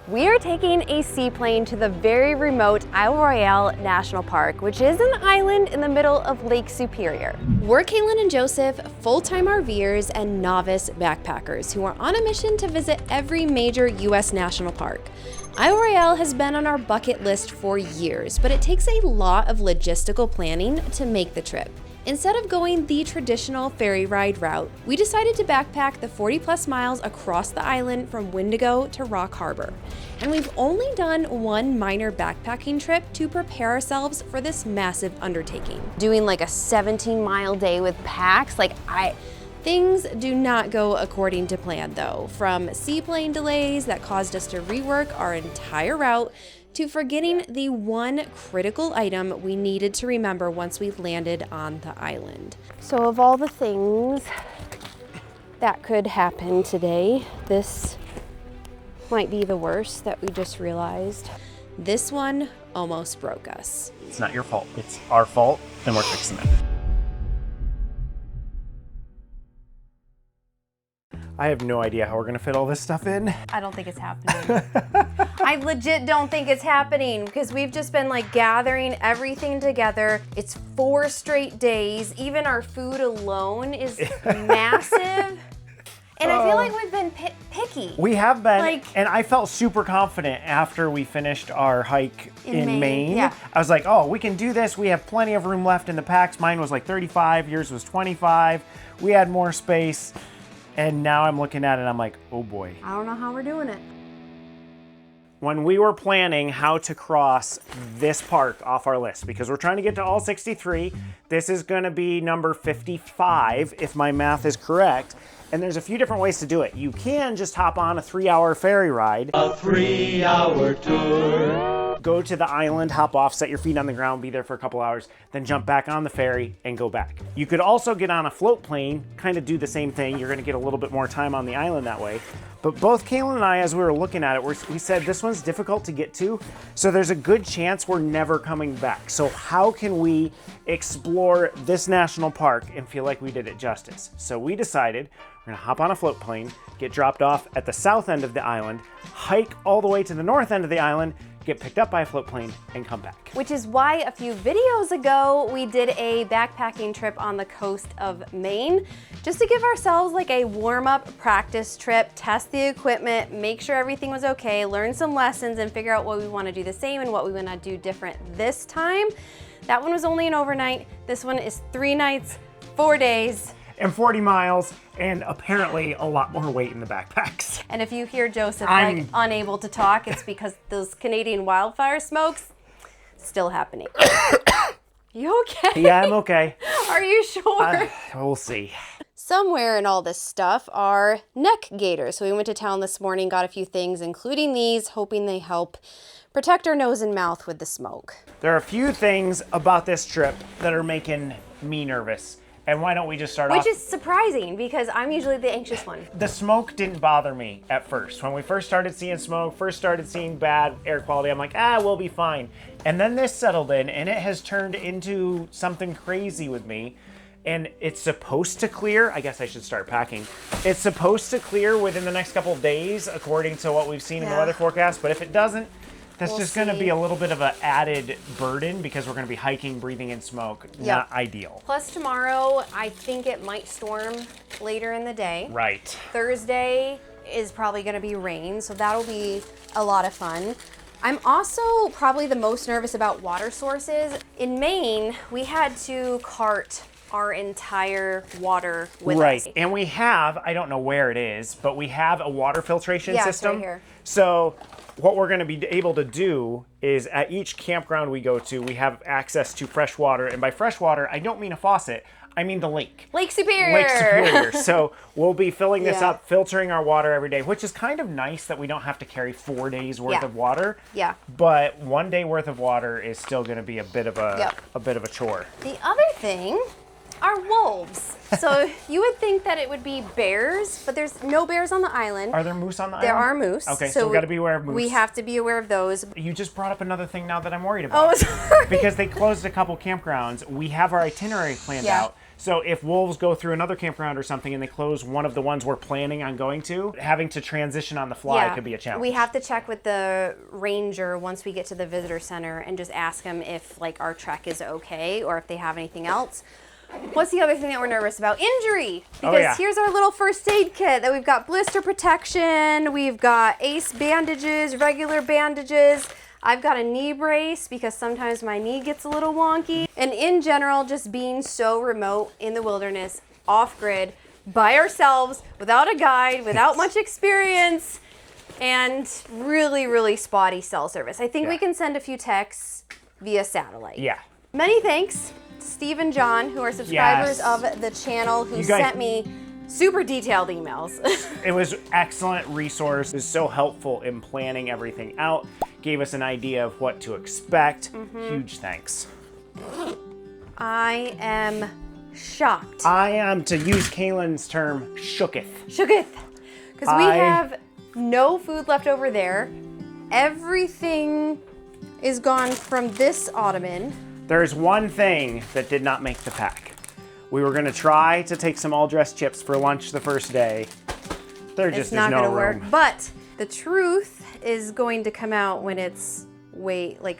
We are taking a seaplane to the very remote Royale National Park, which is an island in the middle of Lake Superior. We're Kalyn and Joseph, full-time RVers and novice backpackers who are on a mission to visit every major U.S. national park. Royale has been on our bucket list for years, but it takes a lot of logistical planning to make the trip. Instead of going the traditional ferry ride route, we decided to backpack the 40+ miles across the island from Wendigo to Rock Harbor. And we've only done one minor backpacking trip to prepare ourselves for this massive undertaking. Doing like a 17-mile day with packs, things do not go according to plan though. From seaplane delays that caused us to rework our entire route, to forgetting the one critical item we needed to remember once we landed on the island. So of all the things that could happen today, this might be the worst that we just realized. This one almost broke us. It's not your fault, it's our fault, and we're fixing it. I have no idea how we're gonna fit all this stuff in. I don't think it's happening. I legit don't think it's happening because we've just been like gathering everything together. It's 4 straight days. Even our food alone is massive. And I feel like we've been picky. We have been, and I felt super confident after we finished our hike in Maine. Yeah. I was like, oh, we can do this. We have plenty of room left in the packs. Mine was like 35, yours was 25. We had more space. And now I'm looking at it and I'm like, oh boy. I don't know how we're doing it. When we were planning how to cross this park off our list, because we're trying to get to all 63, this is gonna be number 55, if my math is correct. And there's a few different ways to do it. You can just hop on a 3-hour ferry ride. A 3-hour tour. Go to the island, hop off, set your feet on the ground, be there for a couple hours, then jump back on the ferry and go back. You could also get on a float plane, kind of do the same thing. You're gonna get a little bit more time on the island that way. But both Kalyn and I, as we were looking at it, we said this one's difficult to get to, so there's a good chance we're never coming back. So how can we explore this national park and feel like we did it justice? So we decided we're gonna hop on a float plane, get dropped off at the south end of the island, hike all the way to the north end of the island, get picked up by a float plane, and come back. Which is why a few videos ago, we did a backpacking trip on the coast of Maine, just to give ourselves like a warm-up practice trip, test the equipment, make sure everything was okay, learn some lessons, and figure out what we wanna do the same and what we wanna do different this time. That one was only an overnight. This one is 3 nights, 4 days. And 40 miles, and apparently a lot more weight in the backpacks. And if you hear Joseph like unable to talk, it's because those Canadian wildfire smokes still happening. You okay? Yeah, I'm okay. Are you sure? We'll see. Somewhere in all this stuff are neck gaiters. So we went to town this morning, got a few things, including these, hoping they help protect our nose and mouth with the smoke. There are a few things about this trip that are making me nervous. And why don't we just start off? Which is surprising because I'm usually the anxious one. The smoke didn't bother me at first. When we first started seeing smoke, first started seeing bad air quality, I'm like, we'll be fine. And then this settled in and it has turned into something crazy with me. And it's supposed to clear. I guess I should start packing. It's supposed to clear within the next couple of days, according to what we've seen in the weather forecast. But if it doesn't, that's just going to be a little bit of an added burden because we're going to be hiking, breathing in smoke. Not ideal. Plus tomorrow, I think it might storm later in the day. Right. Thursday is probably going to be rain, so that'll be a lot of fun. I'm also probably the most nervous about water sources. In Maine, we had to cart our entire water with us. Right, and we have, I don't know where it is, but we have a water filtration system. It's right here. So what we're gonna be able to do is at each campground we go to, we have access to fresh water. And by fresh water, I don't mean a faucet, I mean the lake. Lake Superior. Lake Superior. So we'll be filling this up, filtering our water every day, which is kind of nice that we don't have to carry 4 days worth of water. Yeah. But 1 day worth of water is still gonna be a bit of a chore. The other thing are wolves. So you would think that it would be bears, but there's no bears on the island. Are there moose on the There island? are moose. Okay, so we gotta be aware of moose. We have to be aware of those. You just brought up another thing now that I'm worried about. Oh, sorry. Because they closed a couple campgrounds. We have our itinerary planned out. So if wolves go through another campground or something and they close one of the ones we're planning on going to, having to transition on the fly could be a challenge. We have to check with the ranger once we get to the visitor center and just ask them if like our trek is okay or if they have anything else. What's the other thing that we're nervous about? Injury. Because here's our little first aid kit that we've got blister protection, we've got ACE bandages, regular bandages. I've got a knee brace because sometimes my knee gets a little wonky. And in general, just being so remote in the wilderness, off grid, by ourselves, without a guide, without much experience, and really, really spotty cell service. I think we can send a few texts via satellite. Yeah. Many thanks to Steve and John, who are subscribers of the channel, who sent me super detailed emails. It was excellent resource. It was so helpful in planning everything out. Gave us an idea of what to expect. Huge thanks. I am shocked. I am, to use Kalyn's term, shooketh. Shooketh. Because we have no food left over there. Everything is gone from this ottoman. There's one thing that did not make the pack. We were gonna try to take some all-dressed chips for lunch the first day. There's no room. It's not gonna work. But the truth is going to come out when it's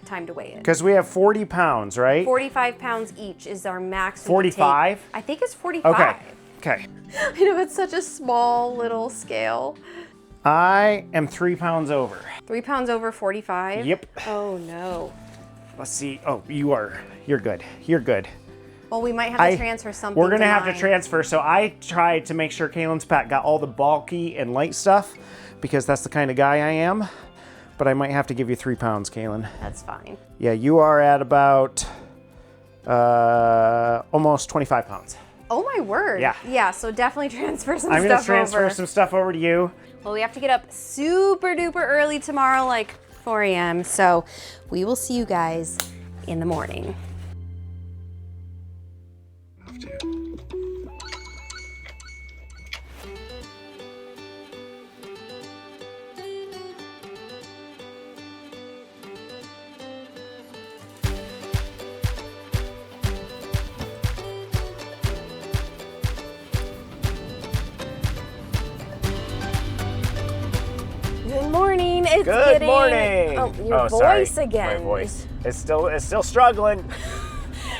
time to weigh it. Because we have 40 pounds, right? 45 pounds each is our max. 45? I think it's 45. Okay. I know, it's such a small little scale. I am 3 pounds over. 3 pounds over 45? Yep. Oh no. Let's see. Oh, you're good. You're good. Well, we might have to transfer something. We're gonna have to transfer. So I tried to make sure Kalyn's pack got all the bulky and light stuff because that's the kind of guy I am. But I might have to give you 3 pounds, Kalyn. That's fine. Yeah, you are at about almost 25 pounds. Oh my word. Yeah. Yeah, so definitely transfer some stuff over. I'm gonna transfer some stuff over to you. Well, we have to get up super duper early tomorrow, like 4 a.m. So we will see you guys in the morning. Good morning. Good morning. Oh, your voice sorry. again. My voice. It's still struggling.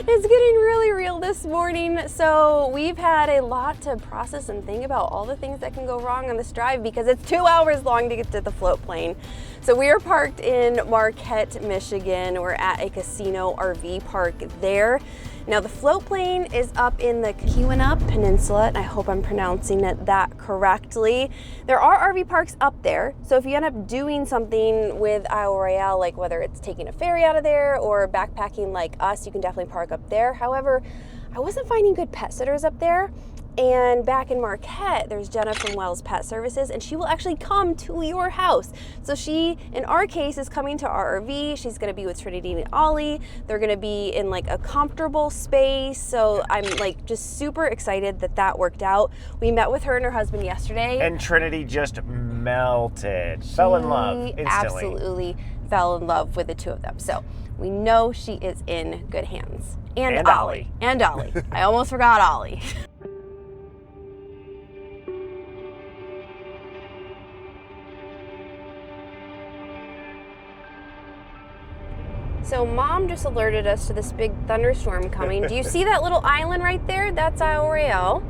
It's getting really real this morning. So we've had a lot to process and think about all the things that can go wrong on this drive because it's 2 hours long to get to the float plane. So we are parked in Marquette, Michigan. We're at a casino RV park there. Now the float plane is up in the Keweenaw Peninsula, and I hope I'm pronouncing that correctly. There are RV parks up there, so if you end up doing something with Isle Royale, like whether it's taking a ferry out of there or backpacking like us, you can definitely park up there. However, I wasn't finding good pet sitters up there. And back in Marquette, there's Jenna from Wells Pet Services, and she will actually come to your house. So she, in our case, is coming to our RV. She's gonna be with Trinity and Ollie. They're gonna be in like a comfortable space. So I'm like just super excited that worked out. We met with her and her husband yesterday. And Trinity just melted. Fell in love instantly. Absolutely fell in love with the two of them. So we know she is in good hands. And Ollie. And Ollie. I almost forgot Ollie. So Mom just alerted us to this big thunderstorm coming. Do you see that little island right there? That's Isle Royale.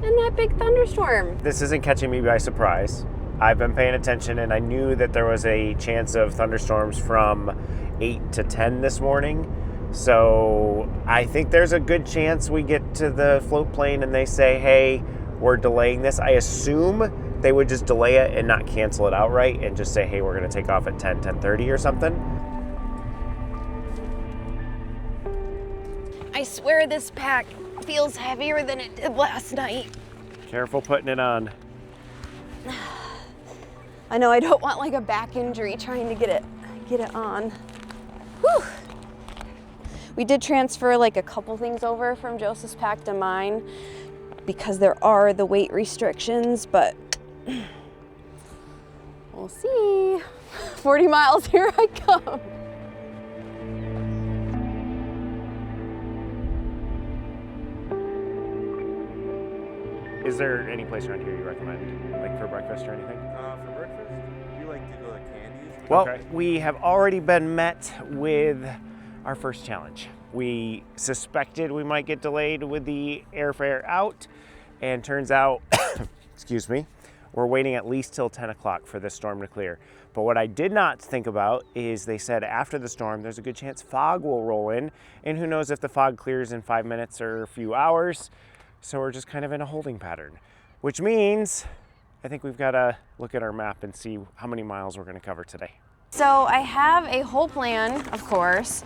And that big thunderstorm. This isn't catching me by surprise. I've been paying attention and I knew that there was a chance of thunderstorms from 8 to 10 this morning. So I think there's a good chance we get to the float plane and they say, hey, we're delaying this. I assume they would just delay it and not cancel it outright and just say, hey, we're gonna take off at 10:30 or something. I swear this pack feels heavier than it did last night. Careful putting it on. I know, I don't want like a back injury trying to get it on. Whew. We did transfer like a couple things over from Joseph's pack to mine because there are the weight restrictions, but we'll see. 40 miles, here I come. Is there any place around here you recommend, like for breakfast or anything? For breakfast, we like to go to Candy's. Well, we have already been met with our first challenge. We suspected we might get delayed with the airfare out, and turns out, excuse me, we're waiting at least till 10 o'clock for this storm to clear. But what I did not think about is they said after the storm, there's a good chance fog will roll in, and who knows if the fog clears in 5 minutes or a few hours. So we're just kind of in a holding pattern, which means I think we've got to look at our map and see how many miles we're going to cover today. So I have a whole plan, of course,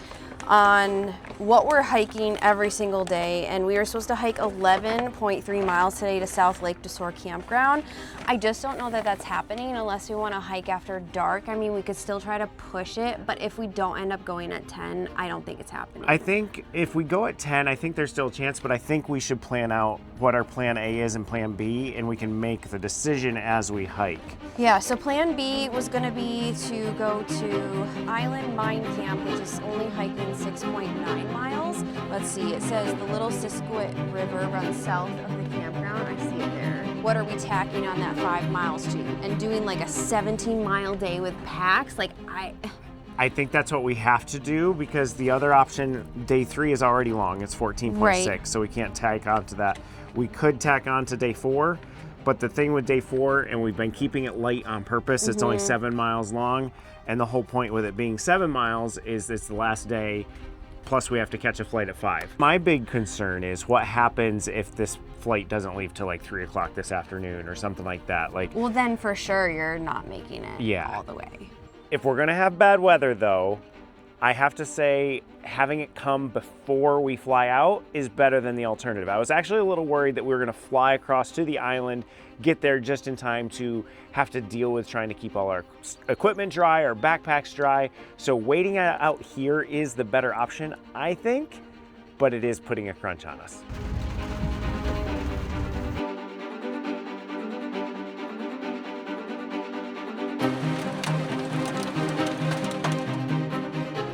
on what we're hiking every single day, and we were supposed to hike 11.3 miles today to South Lake Desor Campground. I just don't know that that's happening unless we want to hike after dark. I mean, we could still try to push it, but if we don't end up going at 10, I don't think it's happening. I think if we go at 10, I think there's still a chance, but I think we should plan out what our plan A is and plan B, and we can make the decision as we hike. Yeah, so plan B was going to be to go to Island Mine Camp, which is only hiking 6.9 miles. Let's see, it says the Little Siskiwit River runs south of the campground. I see it there. What are we tacking on that 5 miles to? And doing like a 17-mile day with packs? Like, I think that's what we have to do, because the other option, day 3 is already long. It's 14.6, Right. So we can't tack on to that. We could tack on to day 4, but the thing with day 4, and we've been keeping it light on purpose, it's only 7 miles long, and the whole point with it being 7 miles is it's the last day, plus we have to catch a flight at 5. My big concern is what happens if this flight doesn't leave till like 3 o'clock this afternoon or something like that. Like, well, then for sure you're not making it all the way. If we're gonna have bad weather though, I have to say having it come before we fly out is better than the alternative. I was actually a little worried that we were gonna fly across to the island, get there just in time to have to deal with trying to keep all our equipment dry, our backpacks dry. So waiting out here is the better option, I think, but it is putting a crunch on us.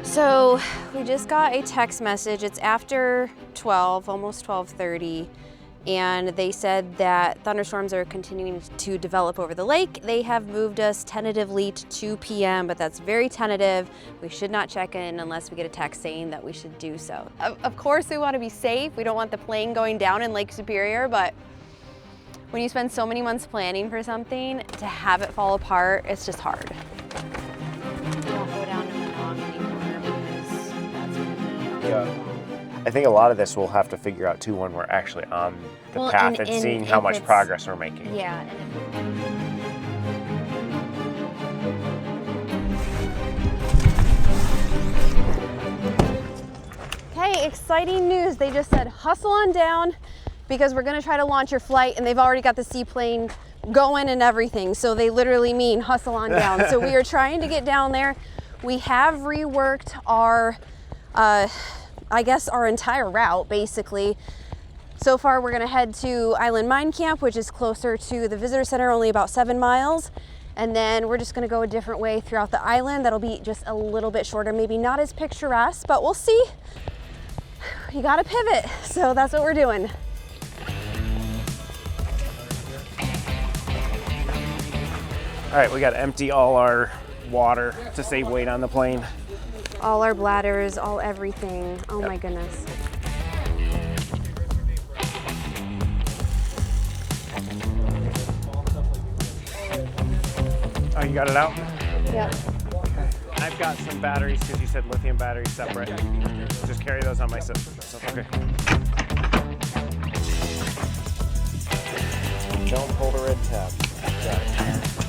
So we just got a text message. It's after 12, almost 12:30, and they said that thunderstorms are continuing to develop over the lake. They have moved us tentatively to 2 p.m., but that's very tentative. We should not check in unless we get a text saying that we should do so. Of course, we want to be safe. We don't want the plane going down in Lake Superior, but when you spend so many months planning for something, to have it fall apart, it's just hard. Don't go down to Monongahela. I think a lot of this we'll have to figure out too when we're actually on the path and seeing how much progress we're making. Yeah. Okay, exciting news. They just said hustle on down because we're gonna try to launch your flight, and they've already got the seaplane going and everything. So they literally mean hustle on down. So we are trying to get down there. We have reworked our I guess our entire route basically. So far we're gonna head to Island Mine Camp, which is closer to the visitor center, only about 7 miles. And then we're just gonna go a different way throughout the island. That'll be just a little bit shorter, maybe not as picturesque, but we'll see. You gotta pivot, so that's what we're doing. All right, we gotta empty all our water to save weight on the plane. All our bladders, all everything. Oh my goodness. Oh, you got it out? Yep. I've got some batteries because you said lithium batteries separate. Just carry those on my stuff. Okay. Don't pull the red tab. Got it.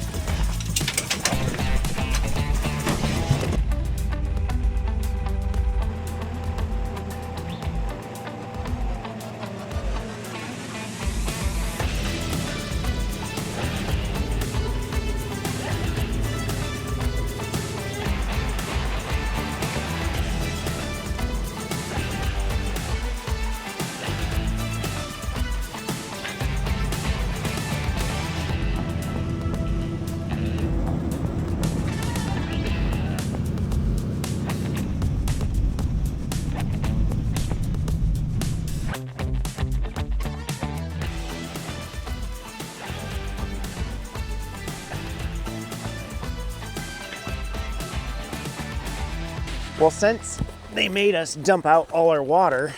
Well, since they made us dump out all our water,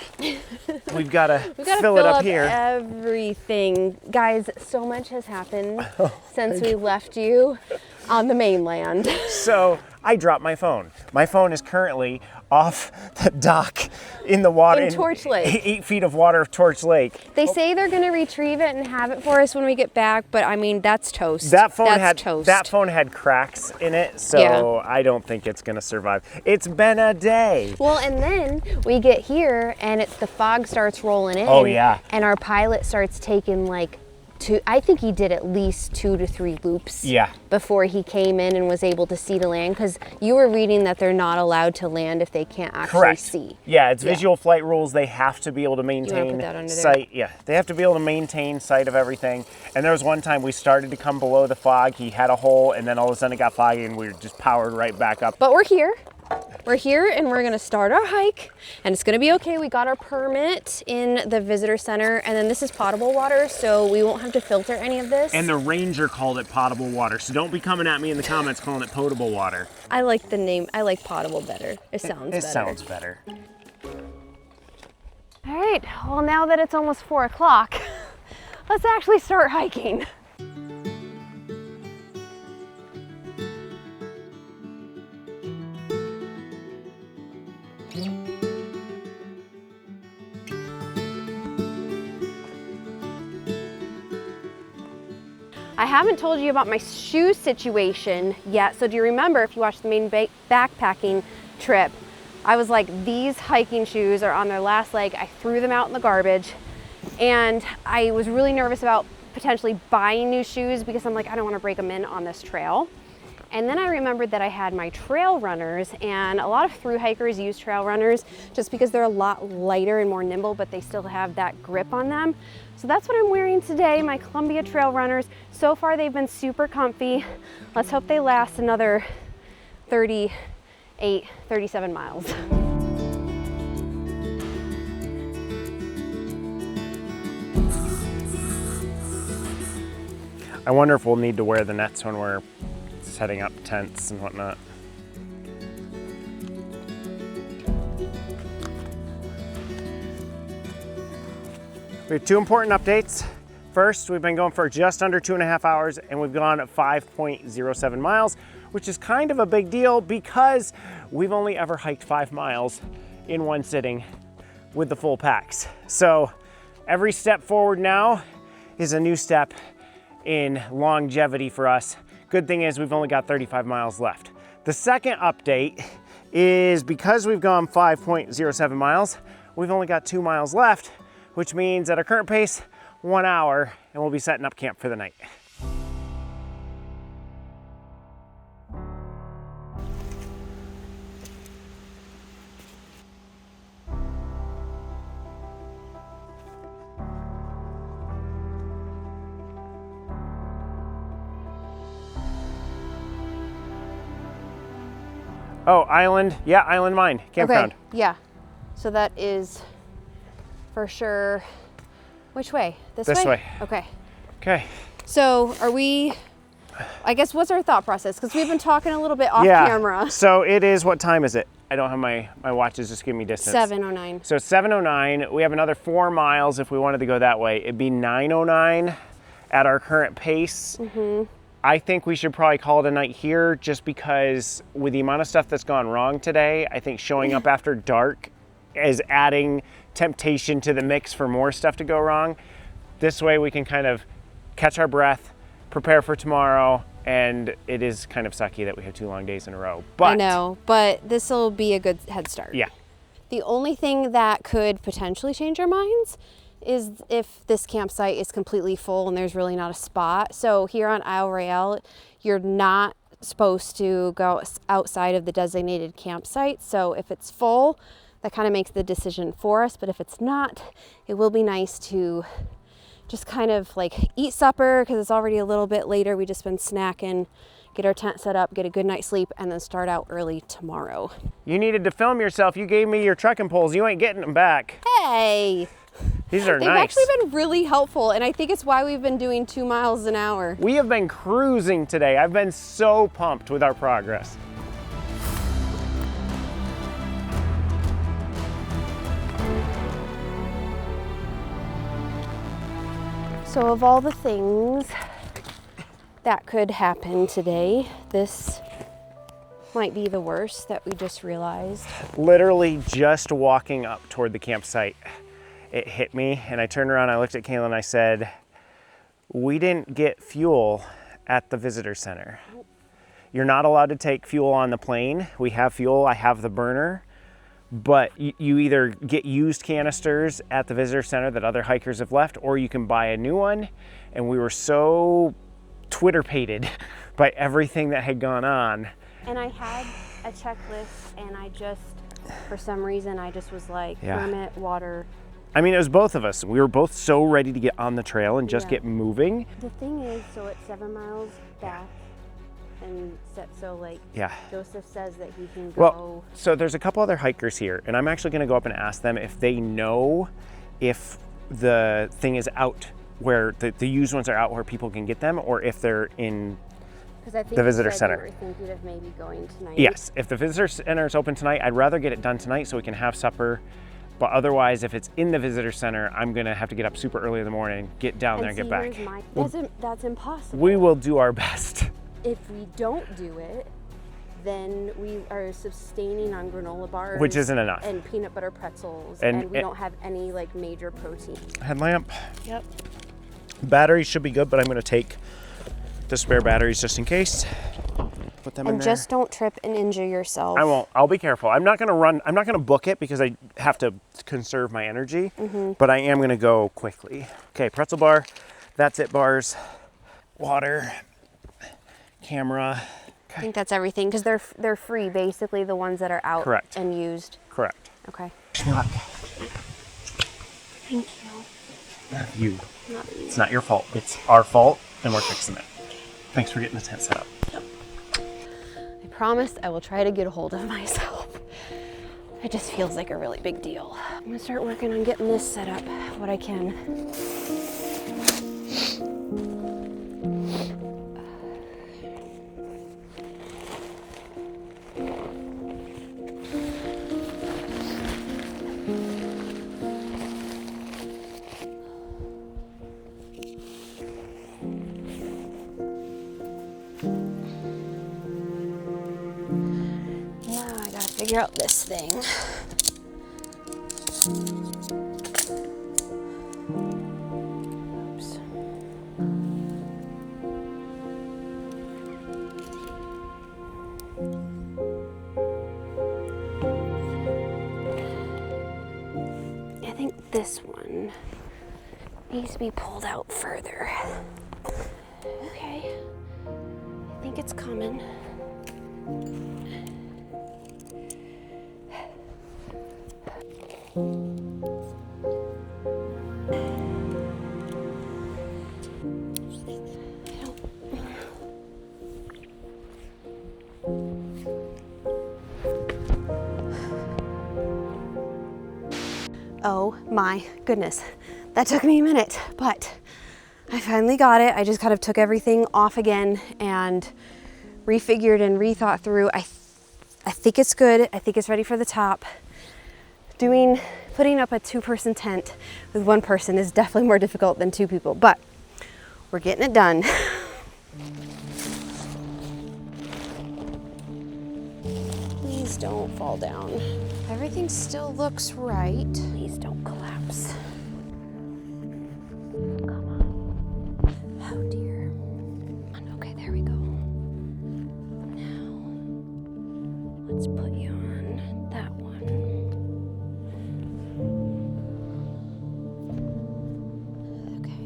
we've got to fill it up here. Everything. Guys, so much has happened since we left you on the mainland. So I dropped my phone. My phone is currently off the dock in the water. In Torch Lake. 8 feet of water of Torch Lake. They say they're going to retrieve it and have it for us when we get back, but I mean, that's toast. That phone had cracks in it, so yeah. I don't think it's going to survive. It's been a day. Well, and then we get here and the fog starts rolling in. Oh yeah. And our pilot starts taking like I think he did at least 2 to 3 loops before he came in and was able to see the land, because you were reading that they're not allowed to land if they can't actually see. Yeah, it's visual flight rules. They have to be able to maintain sight. Yeah, they have to be able to maintain sight of everything. And there was one time we started to come below the fog. He had a hole, and then all of a sudden it got foggy, and we were just powered right back up. But we're here. We're here and we're gonna start our hike, and it's gonna be okay. We got our permit in the visitor center, and then this is potable water, so we won't have to filter any of this. And the ranger called it potable water, so don't be coming at me in the comments calling it potable water. I like the name. I like potable better. It sounds better. It sounds better. All right, well, now that it's almost 4 o'clock, let's actually start hiking. I haven't told you about my shoe situation yet. So do you remember, if you watched the main backpacking trip, I was like, these hiking shoes are on their last leg. I threw them out in the garbage, and I was really nervous about potentially buying new shoes because I'm like, I don't want to break them in on this trail. And then I remembered that I had my trail runners, and a lot of thru hikers use trail runners just because they're a lot lighter and more nimble, but they still have that grip on them. So that's what I'm wearing today, my Columbia trail runners. So far they've been super comfy. Let's hope they last another 38, 37 miles. I wonder if we'll need to wear the nets when we're setting up tents and whatnot. We have 2 important updates. First, we've been going for just under 2.5 hours, and we've gone 5.07 miles, which is kind of a big deal because we've only ever hiked 5 miles in one sitting with the full packs. So every step forward now is a new step in longevity for us. Good thing is we've only got 35 miles left. The second update is because we've gone 5.07 miles, we've only got 2 miles left, which means at our current pace, 1 hour, and we'll be setting up camp for the night. Oh, island, yeah, island mine, campground. Okay, yeah, so that is for sure. Which way? This way? Okay. Okay. So are we, I guess, what's our thought process? Because we've been talking a little bit off camera. So it is, what time is it? I don't have my watches just give me distance. 7:09. So 7:09, we have another 4 miles if we wanted to go that way. It'd be 9:09 at our current pace. Mm-hmm. I think we should probably call it a night here, just because with the amount of stuff that's gone wrong today, I think showing up after dark is adding temptation to the mix for more stuff to go wrong. This way we can kind of catch our breath, prepare for tomorrow, and it is kind of sucky that we have 2 long days in a row. But I know, but this will be a good head start. Yeah. The only thing that could potentially change our minds is if this campsite is completely full and there's really not a spot. So here on Royale, you're not supposed to go outside of the designated campsite. So if it's full, that kind of makes the decision for us. But if it's not, it will be nice to just kind of like eat supper, because it's already a little bit later. We just been snacking, get our tent set up, get a good night's sleep, and then start out early tomorrow. You needed to film yourself. You gave me your trekking poles. You ain't getting them back. Hey! These are They've nice. actually been really helpful, and I think it's why we've been doing 2 miles an hour. We have been cruising today. I've been so pumped with our progress. So of all the things that could happen today, this might be the worst that we just realized. Literally just walking up toward the campsite, it hit me, and I turned around, I looked at Kayla and I said, we didn't get fuel at the visitor center. You're not allowed to take fuel on the plane. We have fuel, I have the burner, but you either get used canisters at the visitor center that other hikers have left, or you can buy a new one. And we were so Twitter-pated by everything that had gone on. And I had a checklist, and I just, for some reason, I just was like, Yeah. permit, water. I mean, it was both of us. We were both so ready to get on the trail and just get moving. The thing is, so it's 7 miles back, and so like, Yeah. Joseph says that he can go. Well, so there's a couple other hikers here, and I'm actually gonna go up and ask them if they know if the thing is out where the used ones are out where people can get them, or if they're in Because I think the visitor you said center. You were thinking of maybe going tonight. Yes, if the visitor center is open tonight, I'd rather get it done tonight so we can have supper. But otherwise, if it's in the visitor center, I'm gonna have to get up super early in the morning, get down there and get back. That's impossible. We will do our best. If we don't do it, then we are sustaining on granola bars, Which isn't enough. and peanut butter pretzels, And and we don't have any like major protein. Headlamp. Yep. Batteries should be good, but I'm gonna take the spare batteries just in case. Put them in And there. just don't trip and injure yourself. I won't. I'll be careful. I'm not gonna book it because I have to conserve my energy, but I am gonna go quickly. Okay, pretzel bar, that's it bars, water, camera. I think that's everything because they're free, basically the ones that are out Correct. and used. Correct. Okay. Wish me luck. Thank you. You. It's not your fault. It's our fault, and we're fixing it. Thanks for getting the tent set up. I promise I will try to get a hold of myself. It just feels like a really big deal. I'm gonna start working on getting this set up, what I can. Figure out this thing. Oops. I think this one needs to be pulled out further. Okay. I think it's coming. Oh my goodness, that took me a minute, but I finally got it. I just kind of took everything off again and refigured and rethought through. I think it's good. I think it's ready for the top. Putting up a 2-person tent with 1 person is definitely more difficult than 2 people, but we're getting it done. Please don't fall down. Everything still looks right. Please don't collapse. Come on. Oh dear. Okay, there we go. Now, let's put you on that one. Okay.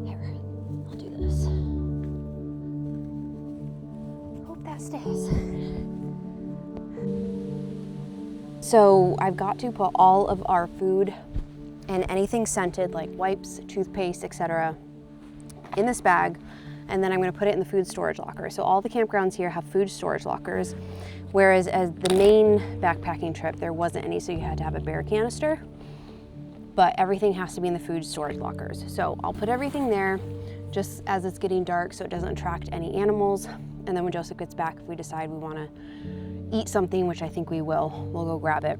There, I'll do this. Hope that stays. So I've got to put all of our food and anything scented like wipes, toothpaste, etc. in this bag, and then I'm going to put it in the food storage locker. So all the campgrounds here have food storage lockers, whereas as the main backpacking trip there wasn't any, so you had to have a bear canister, but everything has to be in the food storage lockers. So I'll put everything there just as it's getting dark so it doesn't attract any animals, and then when Joseph gets back, if we decide we want to eat something, which I think we will, we'll go grab it.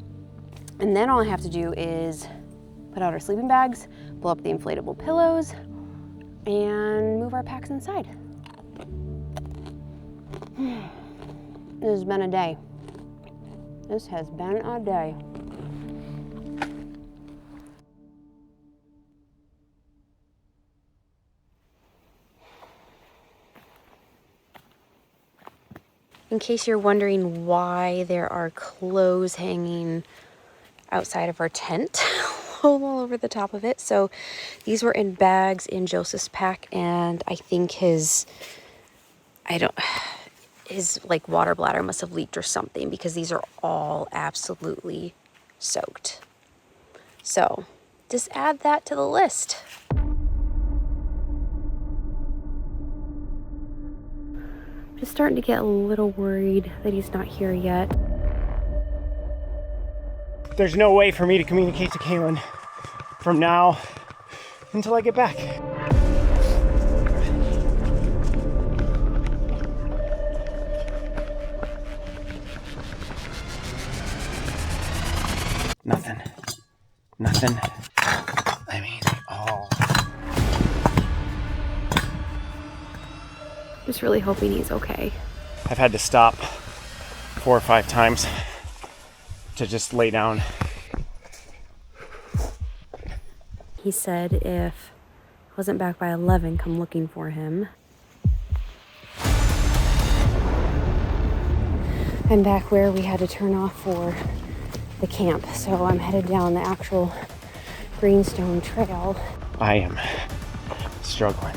And then all I have to do is put out our sleeping bags, blow up the inflatable pillows, and move our packs inside. This has been a day. This has been a day. In case you're wondering why there are clothes hanging outside of our tent all over the top of it. So these were in bags in Joseph's pack, and I think his like water bladder must have leaked or something, because these are all absolutely soaked. So just add that to the list. Just starting to get a little worried that he's not here yet. There's no way for me to communicate to Kalyn from now until I get back. Nothing. Nothing. I mean, all. Just really hoping he's okay. I've had to stop 4 or 5 times to just lay down. He said if I wasn't back by 11, come looking for him. I'm back where we had to turn off for the camp, so I'm headed down the actual Greenstone Trail. I am struggling.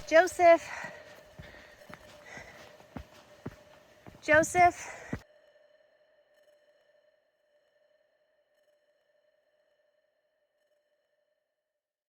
Joseph. Joseph.